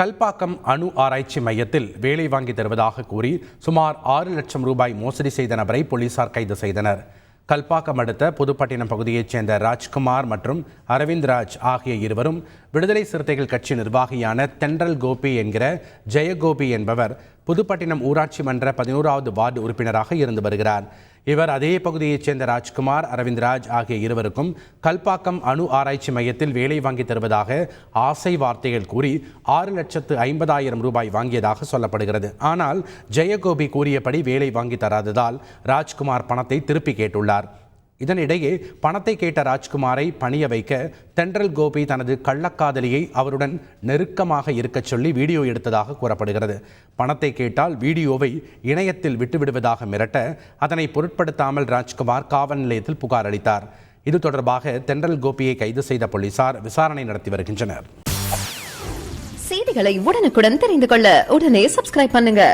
கல்பாக்கம் அணு ஆராய்ச்சி மையத்தில் வேலை வாங்கி தருவதாக கூறி சுமார் 6 லட்சம் ரூபாய் மோசடி செய்த நபரை போலீசார் கைது செய்தனர். கல்பாக்கம் அடுத்த புதுப்பட்டினம் பகுதியைச் சேர்ந்த ராஜ்குமார் மற்றும் அரவிந்த் ராஜ் ஆகிய இருவரும் விடுதலை சிறுத்தைகள் கட்சி நிர்வாகியான தென்றல் கோபி என்கிற ஜெயகோபி என்பவர் புதுப்பட்டினம் ஊராட்சி மன்ற 11வது வார்டு உறுப்பினராக இருந்து வருகிறார். இவர் அதே பகுதியைச் சேர்ந்த ராஜ்குமார், அரவிந்த் ராஜ் ஆகிய இருவருக்கும் கல்பாக்கம் அணு ஆராய்ச்சி மையத்தில் வேலை வாங்கி தருவதாக ஆசை வார்த்தைகள் கூறி 6,50,000 ரூபாய் வாங்கியதாக சொல்லப்படுகிறது. ஆனால் ஜெயகோபி கூறியபடி வேலை வாங்கி தராததால் ராஜ்குமார் பணத்தை திருப்பி கேட்டுள்ளார். இதனிடையே பணத்தை கேட்ட ராஜ்குமாரை பணிய வைக்க தென்றல் கோபி தனது கள்ளக்காதலியை அவருடன் நெருக்கமாக இருக்கச் சொல்லி வீடியோ எடுத்ததாக கூறப்படுகிறது. பணத்தை கேட்டால் வீடியோவை இணையத்தில் விட்டுவிடுவதாக மிரட்ட அதனை பொருட்படுத்தாமல் ராஜ்குமார் காவல் நிலையத்தில் புகார் அளித்தார். இது தொடர்பாக தென்றல் கோபியை கைது செய்த போலீசார் விசாரணை நடத்தி வருகின்றனர். செய்திகளை உடனுக்குடன் தெரிந்து கொள்ள உடனே சப்ஸ்கிரைப் பண்ணுங்க.